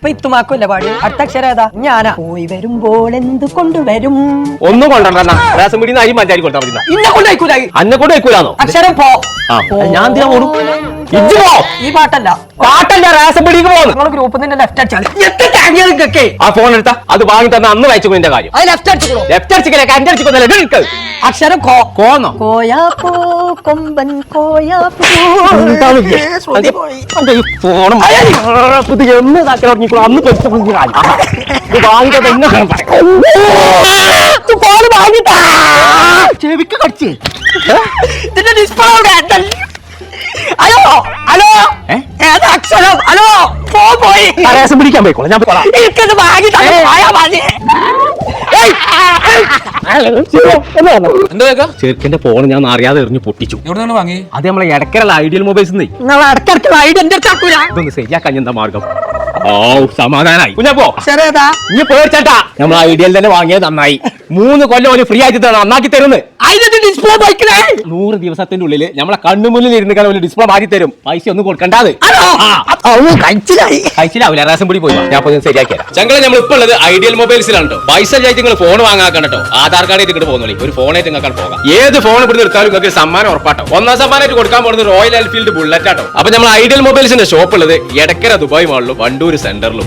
ഇപ്പൊ ഇത്തുമാക്കുമല്ലേ പാട്. അടുത്ത അക്ഷരം ഏതാ? ഞാനാ. പോയി വരുമ്പോൾ എന്ത് കൊണ്ടുവരും? ഒന്നും കൊണ്ടുവരണ്ട. റേഷൻ പീടിന്ന് അരി പഞ്ചാരി കൊടുത്താൽ മതി. ഇന്നെ കൊണ്ടയക്കൂല. അന്നെ കൊണ്ട് വെക്കൂലാന്നോ? അക്ഷരം പോ. ഞാൻ എന്തിനാ പോണു? ഇജ്ജ് പോ. ഈ പാട്ടല്ല, പാട്ടല്ല, റേഷൻ പീടിക്ക് പോകുന്നു. നിങ്ങൾ ഗ്രൂപ്പിൽ നിന്ന് ലെഫ്റ്റ് അടിച്ചാൽ എത്ര താങ്ങിയതൊക്കെ ആ ഫോൺ എടുത്താ അത് വാങ്ങി തന്നെ അന്ന് വായിച്ചു നിന്റെ കാര്യം. അത് ലെഫ്റ്റ് അടിച്ചോ. ലെഫ്റ്റ് അടിച്ചില്ലേ? കണ്ട അടിച്ചിക്കൊന്നല്ലേ? അക്ഷരം കോ. കോന്നോ? കോയാ പോ കൊമ്പൻ കോയാ പോ. ഫോണും എന്ന് ഇതാക്കി തുടങ്ങിക്കോ. അന്ന് വാങ്ങിട്ടാ ചെവിക്ക് കടിച്ച് ഇതിന്റെ ഡിസ്പ്ലേ അവിടെ. ഹലോ ഹലോ, ഏതാ അക്ഷരം? ഹലോ, പോയി റേഷൻ പിടിക്കാൻ പോയിക്കോളാം. ഞാൻ എനിക്കത് വാങ്ങി പോയാ മതി. എന്താ ചെറുക്കന്റെ ഫോൺ ഞാൻ അറിയാതെ എറിഞ്ഞു പൊട്ടിച്ചു. എവിടെ വാങ്ങി? അത് നമ്മളെ ഇടക്കരല്ല ഐഡിയൽ മൊബൈൽസ്. നിങ്ങൾ ഇടയ്ക്കിടയ്ക്ക് ഐഡിയ എന്റെ അടുത്താക്കൂല. ഇതൊന്ന് ശരിയാക്കാൻ എന്താ മാർഗം? ഓ സമാധാനായി. കുഞ്ഞപ്പോ ശരിയേതാ? ഇനി പേടിച്ചാ നമ്മൾ ഐഡിയൽ തന്നെ വാങ്ങിയത് നന്നായി. 3 കൊല്ലം ഒരു ഫ്രീ ആയിട്ട് നന്നാക്കി തരുന്നു. അതിന്റെ ഡിസ്പ്ലേ പോയിക്കണേ. 100 ദിവസത്തിന്റെ ഉള്ളിൽ നമ്മളെ കണ്ണുമുന്നിൽ ഇരുന്ന് ഒരു ഡിസ്പ്ലേ മാറ്റി തരും. പൈസ ഒന്നും കൊടുക്കണ്ടാത്. കഴിച്ചില്ലാവില്ല. റേഷൻ പിടി പോയി. ഞാൻ പോയി ശരിയാക്കിയാ. ചങ്കളെ നമ്മൾ ഇപ്പൊ ഉള്ളത് ഐഡിയൽ മൊബൈൽസിലാണ് കേട്ടോ. പൈസ ആയിട്ട് നിങ്ങൾ ഫോൺ വാങ്ങാക്കണം കേട്ടോ. ആധാർ കാർഡ് ഇങ്ങോട്ട് പോകുന്നോളി. ഒരു ഫോണായിട്ട് നിങ്ങൾക്ക് പോകാം. ഏത് ഫോൺ ഇവിടുന്ന് എടുത്താലും നിങ്ങൾക്ക് സമ്മാനം ഉറപ്പാട്ടോ. 1ാം സമ്മാനമായിട്ട് കൊടുക്കാൻ പോകുന്നത് റോയൽ എൻഫീൽഡ് ബുള്ളറ്റ് ആട്ടോ. അപ്പൊ നമ്മൾ ഐഡിയൽ മൊബൈൽസിന്റെ ഷോപ്പ് ഉള്ളത് എടക്കര ദുബായ് മാളിലും വണ്ടൂർ സെന്ററിലും.